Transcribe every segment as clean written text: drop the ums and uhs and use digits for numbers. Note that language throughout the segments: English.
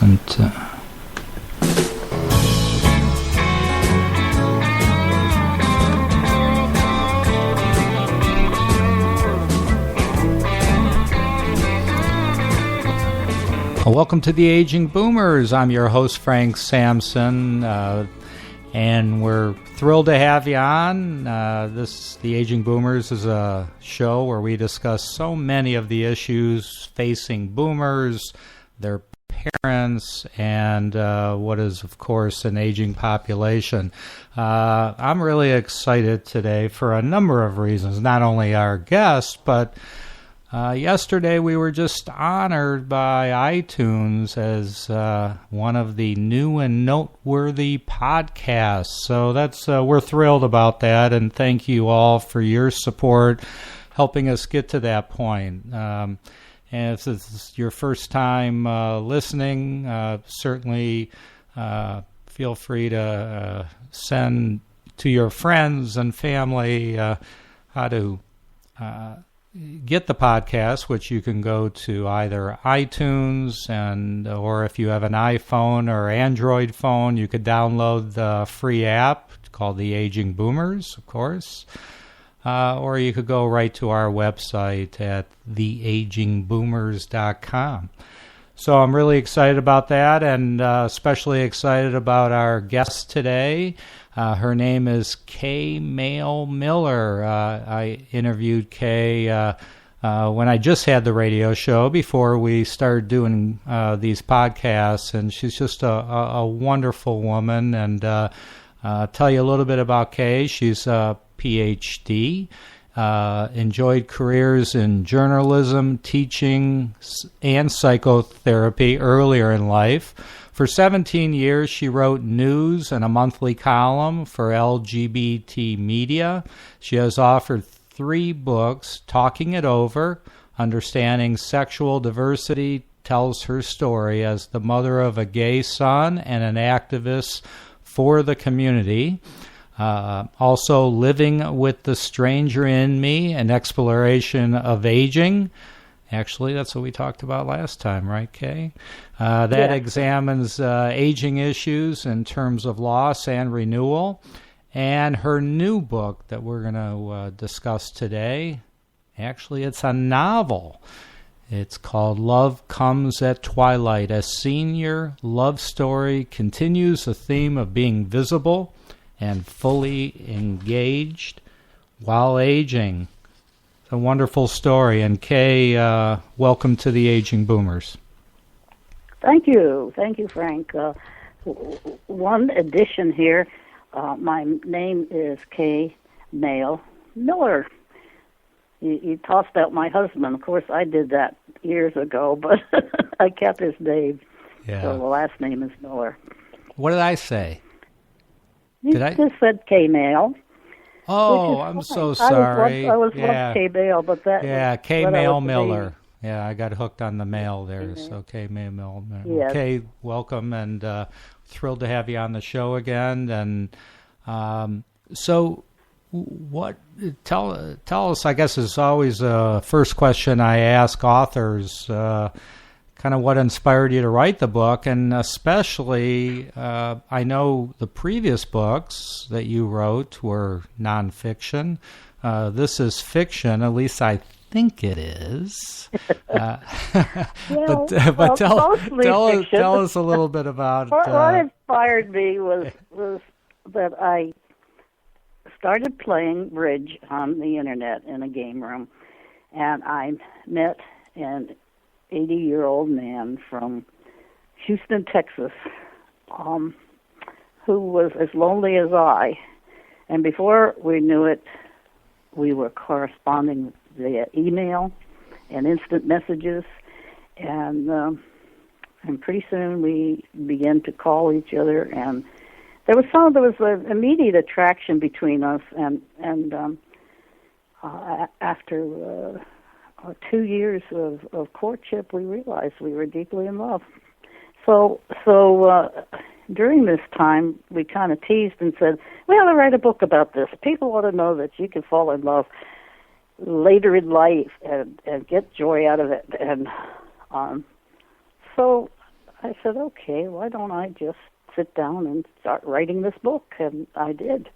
doesn't... Welcome to the Aging Boomers. I'm your host, Frank Sampson, and we're thrilled to have you on. The Aging Boomers is a show where we discuss so many of the issues facing boomers, their parents, and what is, of course, an aging population. I'm really excited today for a number of reasons, not only our guest, but yesterday we were just honored by iTunes as one of the new and noteworthy podcasts. So that's we're thrilled about that, and thank you all for your support, helping us get to that point. And if this is your first time listening, certainly feel free to send to your friends and family how to get the podcast, which you can go to either iTunes or if you have an iPhone or Android phone, you could download the free app called The Aging Boomers, of course. Or you could go right to our website at theagingboomers.com. So I'm really excited about that, and especially excited about our guest today. Her name is Katheryn Mehl Miller. I interviewed Kay when I just had the radio show before we started doing these podcasts, and she's just a wonderful woman. And tell you a little bit about Kay. She's a PhD, enjoyed careers in journalism, teaching, and psychotherapy earlier in life. For 17 years, she wrote news and a monthly column for LGBT media. She has authored 3 books, Talking It Over, Understanding Sexual Diversity, tells her story as the mother of a gay son and an activist for the community. Also, Living with the Stranger in Me, an exploration of aging. Actually, that's what we talked about last time, right, Kay? That examines aging issues in terms of loss and renewal. And her new book that we're going to discuss today, actually, it's a novel. It's called Love Comes at Twilight. A senior love story continues the theme of being visible and fully engaged while aging. A wonderful story. And Kay, welcome to the Aging Boomers. Thank you, Frank. One addition here. My name is Katheryn Mehl Miller. You tossed out my husband. Of course, I did that years ago, but I kept his name. Yeah. So the last name is Miller. What did I say? You just said Katheryn Mehl. Oh, I'm so sorry. I was Katheryn Mehl, but that... Yeah, Katheryn Mehl Miller. Yeah, I got hooked on the mail there, mm-hmm. So Katheryn Mehl Miller. Yes. Kay, welcome, and thrilled to have you on the show again. And so tell us, I guess is always the first question I ask authors, kind of what inspired you to write the book, and especially, I know the previous books that you wrote were nonfiction. This is fiction, at least I think it is. But tell us a little bit about... What inspired me was that I started playing bridge on the internet in a game room, and I met an 80-year-old man from Houston, Texas, who was as lonely as I. And before we knew it, we were corresponding via email and instant messages. And pretty soon we began to call each other. And there was an immediate attraction between us. And after 2 years of courtship, we realized we were deeply in love. So during this time, we kind of teased and said, we ought to write a book about this. People ought to know that you can fall in love later in life and get joy out of it. And so I said, okay, why don't I just sit down and start writing this book? And I did.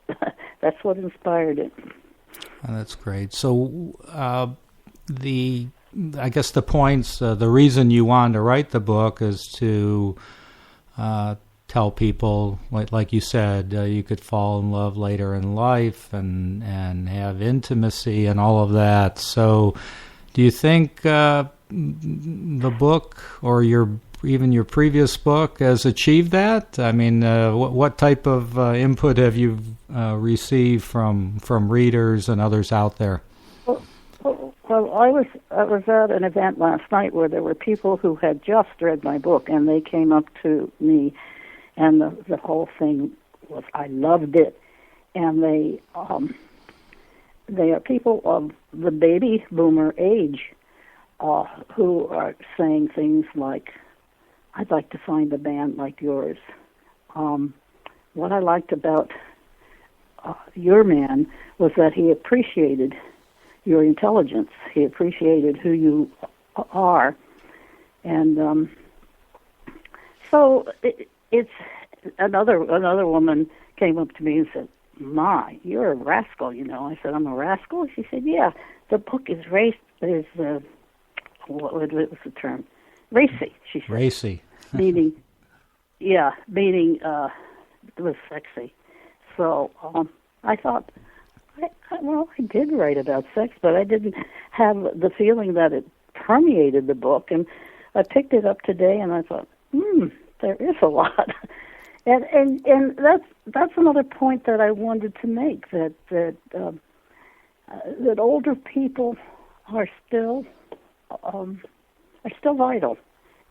That's what inspired it. Oh, that's great. So I guess the points, the reason you wanted to write the book is to tell people, like you said, you could fall in love later in life and have intimacy and all of that. So do you think the book or even your previous book has achieved that? I mean, what type of input have you received from readers and others out there? Well, I was at an event last night where there were people who had just read my book, and they came up to me, and the whole thing was, I loved it. And they are people of the baby boomer age who are saying things like, I'd like to find a band like yours. What I liked about your man was that he appreciated your intelligence. He appreciated who you are. And so it's another woman came up to me and said, "My, you're a rascal, you know." I said, "I'm a rascal?" She said, "Yeah, the book is what was the term? Racy," she said. Racy. meaning it was sexy. So I thought, I did write about sex, but I didn't have the feeling that it permeated the book. And I picked it up today, and I thought, there is a lot. and that's another point that I wanted to make, that older people are still vital.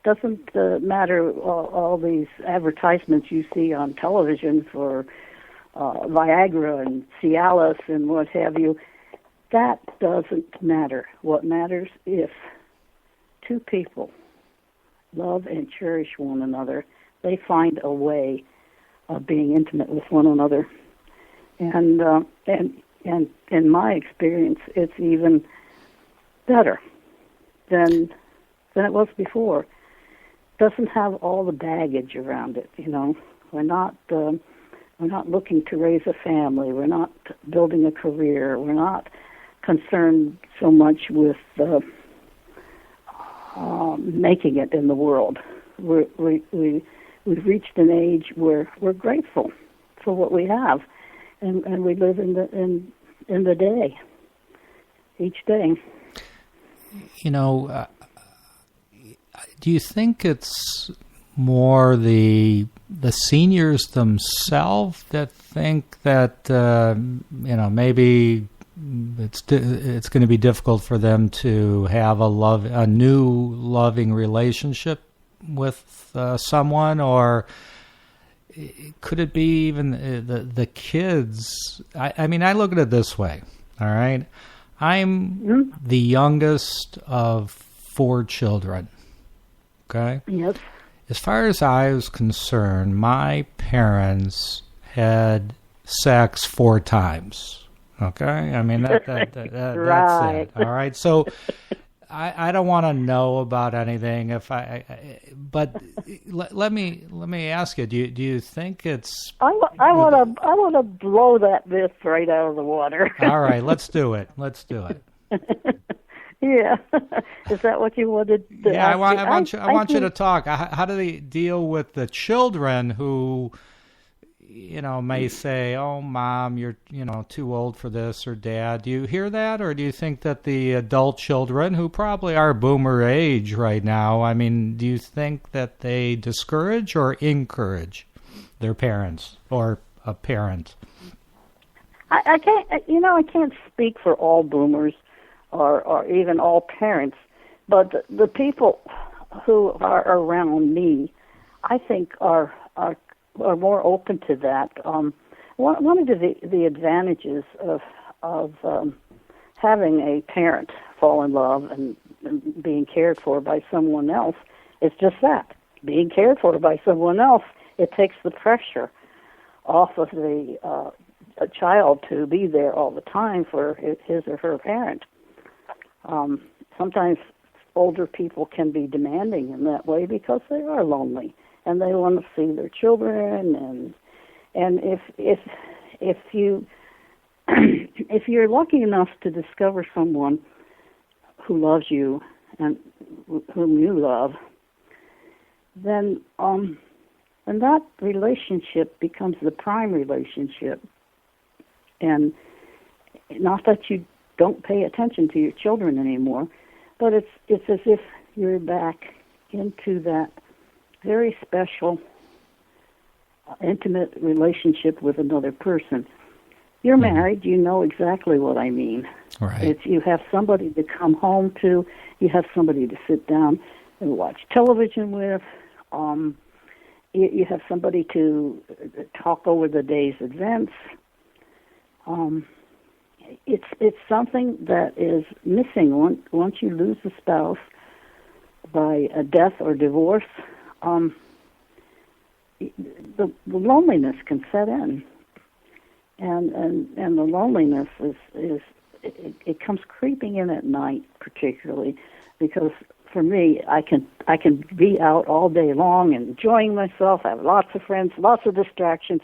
Doesn't matter all these advertisements you see on television for Viagra and Cialis and what have you. That doesn't matter. What matters if two people love and cherish one another, they find a way of being intimate with one another. And in my experience, it's even better than it was before. Doesn't have all the baggage around it, you know. We're not looking to raise a family. We're not building a career. We're not concerned so much with making it in the world. We've reached an age where we're grateful for what we have, and we live in the day, each day. You know, do you think it's more the seniors themselves that think that maybe it's going to be difficult for them to have a new loving relationship with someone, or could it be even the kids? I mean, I look at it this way. All right, I'm the youngest of 4 children. Okay. Yes. As far as I was concerned, my parents had sex 4 times. Okay? I mean, that's right. it. All right? So I don't want to know about anything. But let me ask you, do you think it's... I want to blow that myth right out of the water. All right, let's do it. Yeah, is that what you wanted to Yeah, ask I want you to talk. How do they deal with the children who, may say, "Oh, Mom, you're too old for this," or "Dad"? Do you hear that, or do you think that the adult children, who probably are boomer age right now, I mean, do you think that they discourage or encourage their parents or a parent? I can't speak for all boomers. Or even all parents, but the people who are around me, I think are more open to that. One of the advantages of having a parent fall in love and being cared for by someone else is just that, being cared for by someone else. It takes the pressure off of a child to be there all the time for his or her parent. Sometimes older people can be demanding in that way because they are lonely and they want to see their children, and if you if you're lucky enough to discover someone who loves you and whom you love, then that relationship becomes the prime relationship. And not that you don't pay attention to your children anymore, but it's as if you're back into that very special, intimate relationship with another person. You're married, you know exactly what I mean. Right. You have somebody to come home to, you have somebody to sit down and watch television with, you have somebody to talk over the day's events. It's something that is missing once you lose a spouse by a death or divorce. The loneliness can set in. And the loneliness is it comes creeping in at night, particularly because for me, I can be out all day long enjoying myself. I have lots of friends, lots of distractions,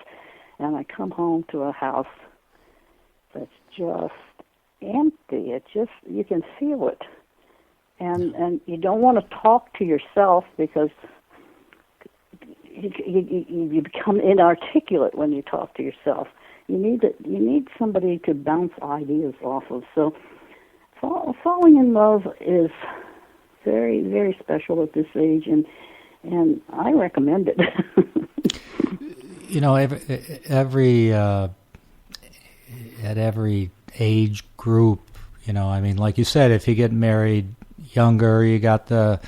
and I come home to a house that's just empty. It just, you can feel it, and you don't want to talk to yourself because you become inarticulate when you talk to yourself. You need somebody to bounce ideas off of. So falling in love is very, very special at this age, and I recommend it. You know, every at every age group, you know, I mean, like you said, if you get married younger, you got the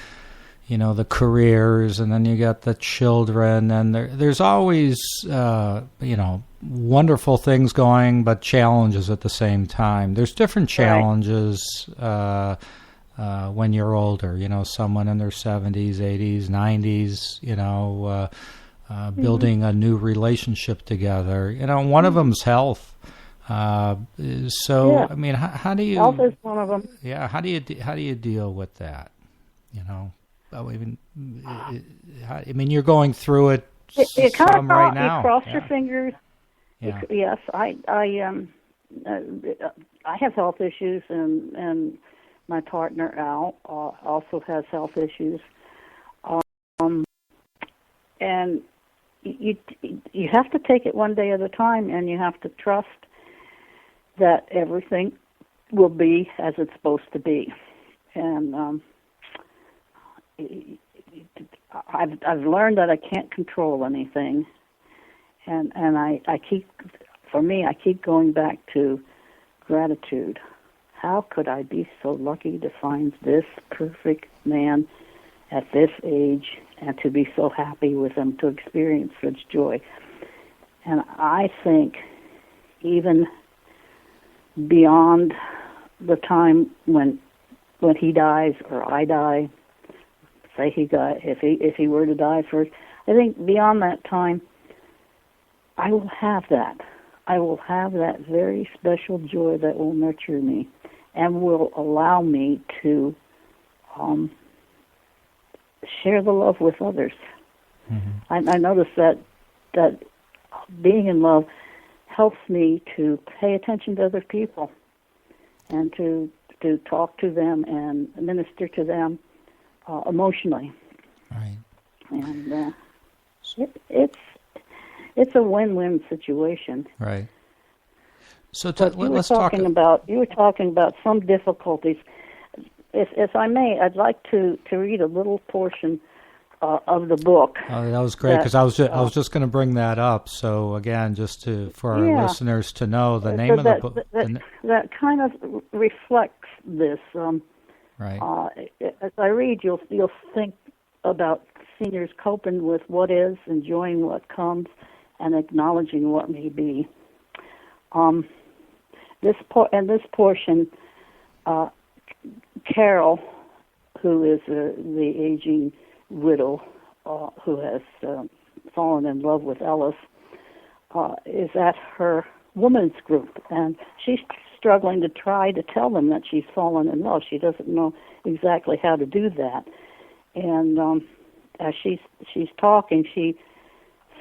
careers, and then you got the children, and there's always, wonderful things going, but challenges at the same time. There's different challenges when you're older, someone in their 70s, 80s, 90s, building a new relationship together. One of them's health. I mean, how do you... Health is one of them. Yeah, how do you deal with that, I mean, you're going through it some right now. You cross your fingers. Yeah. Yes, I have health issues, and my partner Al also has health issues. And you have to take it one day at a time, and you have to trust that everything will be as it's supposed to be. And I've learned that I can't control anything, and I keep going back to gratitude. How could I be so lucky to find this perfect man at this age and to be so happy with him, to experience such joy? And I think even beyond the time when he dies or I die, say if he were to die first, I think beyond that time, I will have that. I will have that very special joy that will nurture me and will allow me to share the love with others. Mm-hmm. I notice that being in love helps me to pay attention to other people and to talk to them and minister to them emotionally. Right. And it's a win-win situation. Right. So let's talk. You were talking about some difficulties. If I may, I'd like to read a little portion of the book. Oh, that was great, because I was just going to bring that up. So again, just for our listeners to know the name of the book. That kind of reflects this. Right. As I read, you'll think about seniors coping with what is, enjoying what comes, and acknowledging what may be. This portion, Carol, who is the aging widow who has fallen in love with Ellis, is at her women's group, and she's struggling to try to tell them that she's fallen in love. She doesn't know exactly how to do that. And as she's talking, she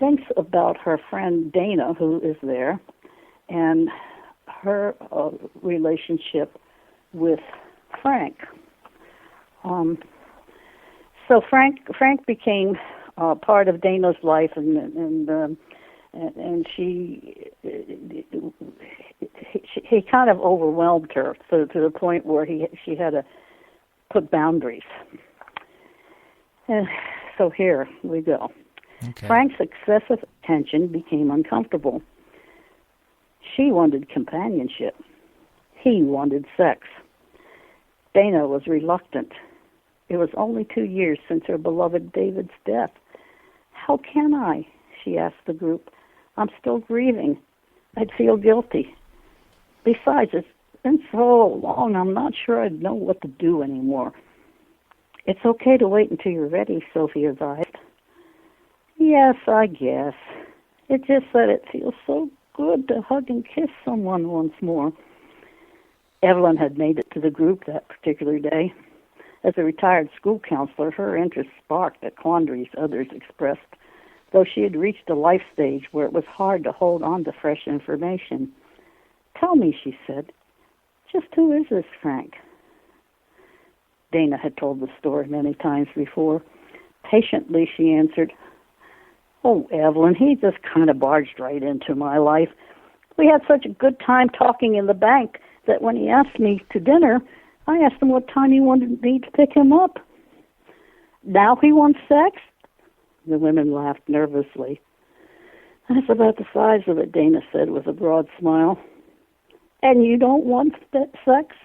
thinks about her friend Dana, who is there, and her relationship with Frank. So Frank became part of Dana's life, and he kind of overwhelmed her to the point where she had to put boundaries. And so here we go. Okay. Frank's excessive attention became uncomfortable. She wanted companionship. He wanted sex. Dana was reluctant. It was only 2 years since her beloved David's death. How can I? She asked the group. I'm still grieving. I'd feel guilty. Besides, it's been so long, I'm not sure I'd know what to do anymore. It's okay to wait until you're ready, Sophie advised. Yes, I guess. It's just that it feels so good to hug and kiss someone once more. Evelyn had made it to the group that particular day. As a retired school counselor, her interest sparked at quandaries others expressed, though she had reached a life stage where it was hard to hold on to fresh information. Tell me, she said, just who is this Frank? Dana had told the story many times before. Patiently, she answered, Oh, Evelyn, he just kind of barged right into my life. We had such a good time talking in the bank that when he asked me to dinner, I asked him what time he wanted me to pick him up. Now he wants sex? The women laughed nervously. That's about the size of it, Dana said with a broad smile. And you don't want sex?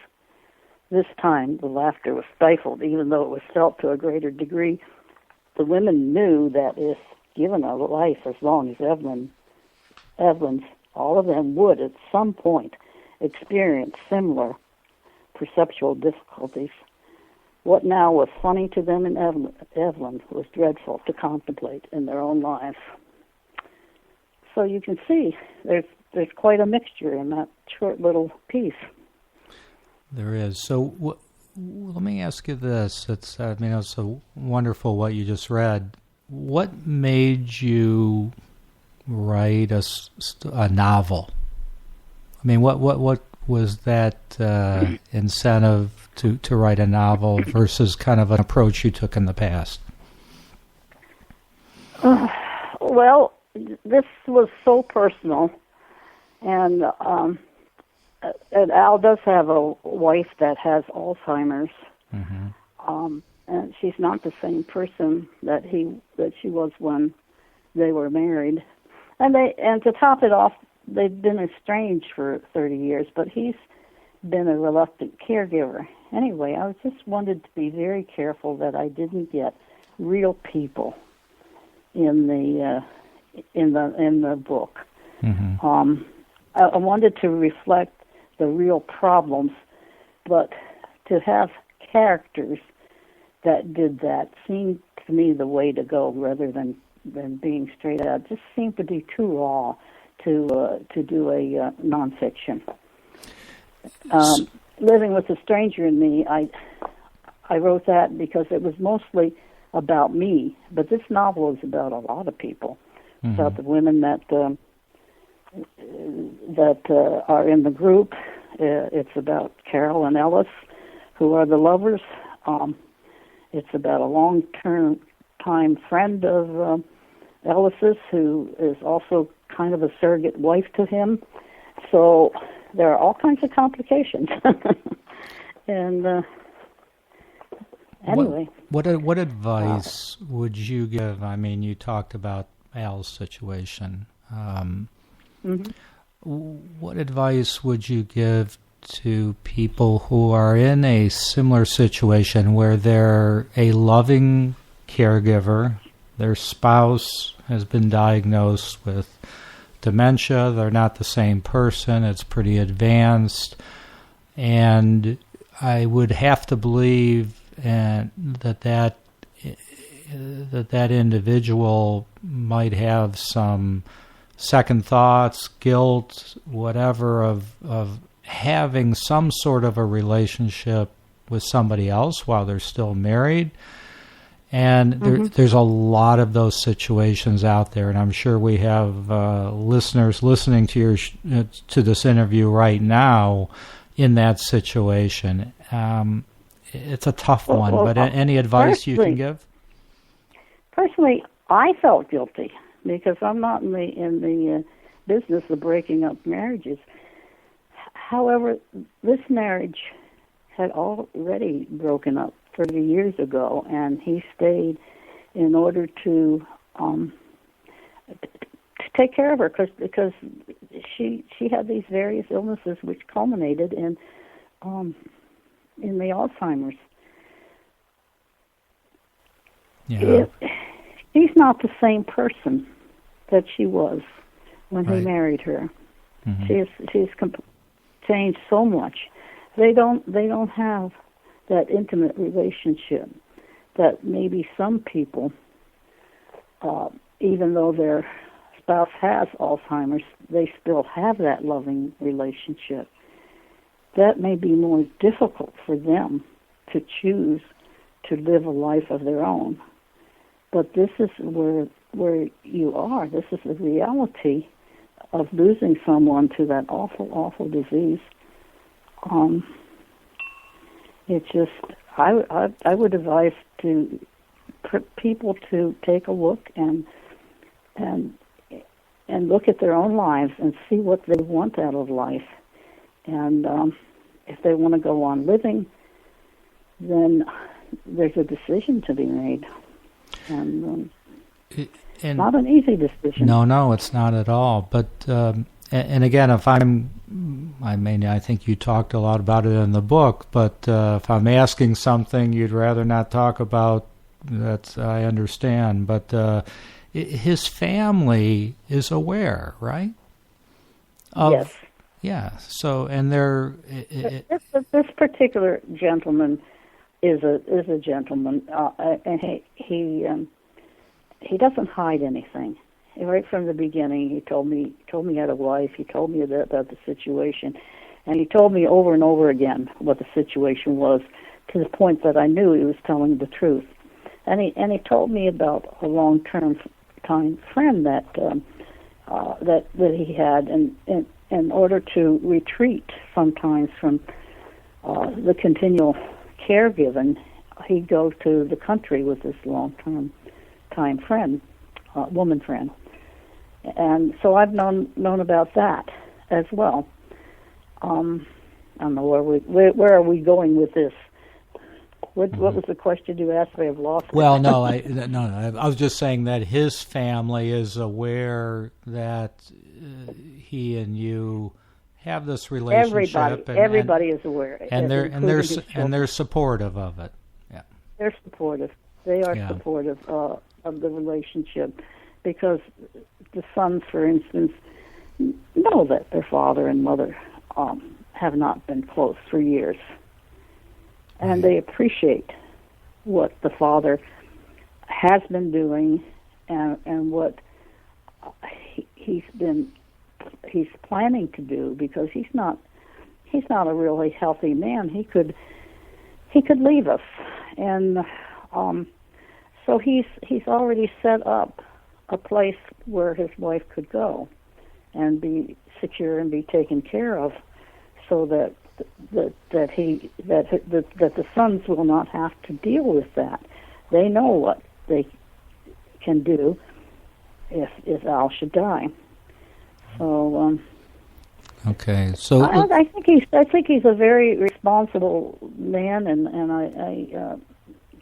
This time the laughter was stifled, even though it was felt to a greater degree. The women knew that if given a life as long as Evelyn's, all of them would at some point experience similar perceptual difficulties. What now was funny to them in Evelyn was dreadful to contemplate in their own lives. So you can see there's quite a mixture in that short little piece. There is. So let me ask you this. It's so wonderful what you just read. What made you write a novel? I mean, what was that incentive to write a novel versus kind of an approach you took in the past? Well, this was so personal, and Al does have a wife that has Alzheimer's. Mm-hmm. And she's not the same person that she was when they were married. And to top it off, they've been estranged for 30 years, but he's been a reluctant caregiver. Anyway, I just wanted to be very careful that I didn't get real people in the book. Mm-hmm. I wanted to reflect the real problems, but to have characters that did that seemed to me the way to go rather than being straight out. Just seemed to be too raw to do a nonfiction. Living with a Stranger in Me, I wrote that because it was mostly about me, but this novel is about a lot of people. Mm-hmm. About the women that are in the group. It's about Carol and Ellis, who are the lovers. It's about a long-term time friend of Ellis's, who is also kind of a surrogate wife to him. So there are all kinds of complications. And anyway. What advice would you give? I mean, you talked about Al's situation. Mm-hmm. What advice would you give to people who are in a similar situation where they're a loving caregiver, their spouse has been diagnosed with dementia, they're not the same person, it's pretty advanced, and I would have to believe that individual might have some second thoughts, guilt, whatever of having some sort of a relationship with somebody else while they're still married. And there's a lot of those situations out there, and I'm sure we have listeners listening to to this interview right now in that situation. It's a tough one, but any advice you can give? Personally, I felt guilty because I'm not in the business of breaking up marriages. However, this marriage had already broken up 30 years ago, and he stayed in order to take care of her because she had these various illnesses which culminated in the Alzheimer's. Yeah. She's not the same person that she was when he married her. She's changed so much. They don't have that intimate relationship that maybe some people, even though their spouse has Alzheimer's, they still have that loving relationship. That may be more difficult for them to choose to live a life of their own. But this is where you are. This is the reality of losing someone to that awful, awful disease. It's just, I would advise people to take a look and look at their own lives and see what they want out of life. And if they want to go on living, then there's a decision to be made. And not an easy decision. No, it's not at all. But and again, I think you talked a lot about it in the book. But if I'm asking something you'd rather not talk about, that I understand. But his family is aware, right? Yes. Yeah. So, and they're this particular gentleman is a gentleman, and he doesn't hide anything. Right from the beginning, he told me he had a wife. He told me about the situation, and he told me over and over again what the situation was, to the point that I knew he was telling the truth. And he told me about a long-term time friend that he had, and in order to retreat sometimes from the continual caregiving, he'd go to the country with this long-term time friend, woman friend. And so I've known about that as well. I don't know where are we going with this? What was the question you asked me? I've lost it. Well, no. I was just saying that his family is aware that he and you have this relationship. Everybody is aware, and they're supportive of it. Yeah, they're supportive. They are supportive of the relationship, because the sons, for instance, know that their father and mother have not been close for years, and they appreciate what the father has been doing and what he's planning to do, because he's not a really healthy man. He could leave us, and so he's already set up a place where his wife could go and be secure and be taken care of, so that the sons will not have to deal with that. They know what they can do if Al should die. So okay. So I think he's a very responsible man, and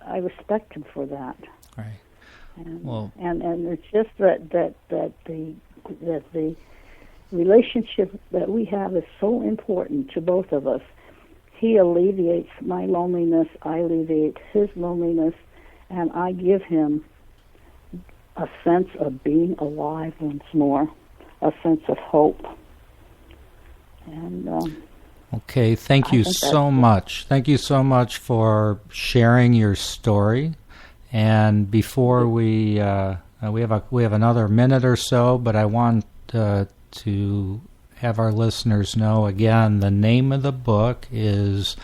I respect him for that. Right. And it's just that the relationship that we have is so important to both of us. He alleviates my loneliness, I alleviate his loneliness, and I give him a sense of being alive once more, a sense of hope. And okay, thank you so much. Thank you so much for sharing your story. And before we have another minute or so, but I want to have our listeners know again, the name of the book is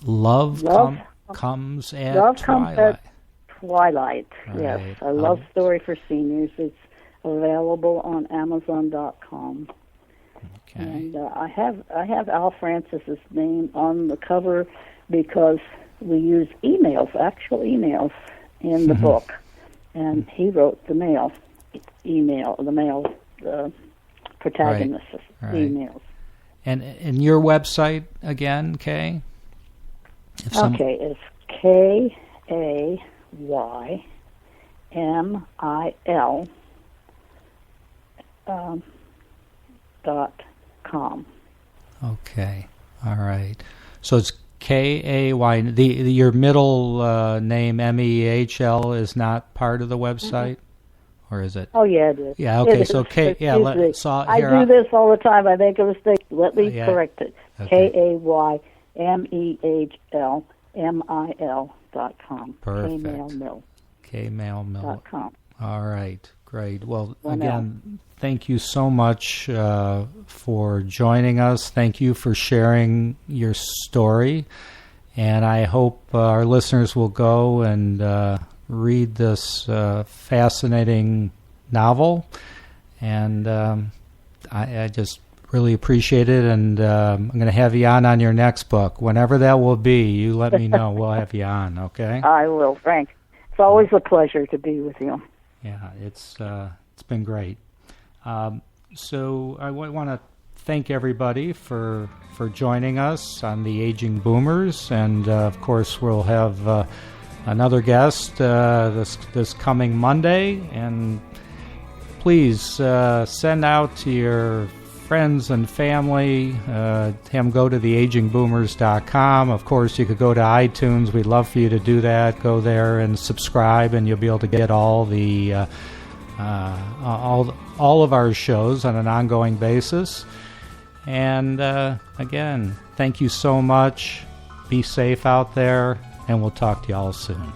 Love Comes at Twilight. Twilight, Right. yes. A love story for seniors. It's available on Amazon.com. Okay. And I have Al Francis's name on the cover because we use actual emails in the book, and he wrote the male protagonist Right. emails. And your website again, Kay? Okay, it's KAYMIL .com. Okay, all right. So it's K-A-Y. Your middle name, M-E-H-L, is not part of the website? Or is it? Oh, yeah, it is. Yeah, okay, it so is. K... Yeah, I do this all the time. I make a mistake. Let me correct it. Okay. KAYMEHLMIL.com. Perfect. K-Mehl K-Mehl. .com. All right, great. Well, again, thank you so much for joining us. Thank you for sharing your story. And I hope our listeners will go and read this fascinating novel. And I just really appreciate it. And I'm going to have you on your next book. Whenever that will be, you let me know. We'll have you on, okay? I will, Frank. It's always a pleasure to be with you. Yeah, it's been great. So I want to thank everybody for joining us on the Aging Boomers, and of course we'll have another guest this coming Monday. And please send out to your friends and family. Have them go to theagingboomers.com. Of course, you could go to iTunes. We'd love for you to do that. Go there and subscribe, and you'll be able to get all the all of our shows on an ongoing basis. And again, thank you so much. Be safe out there, and we'll talk to you all soon.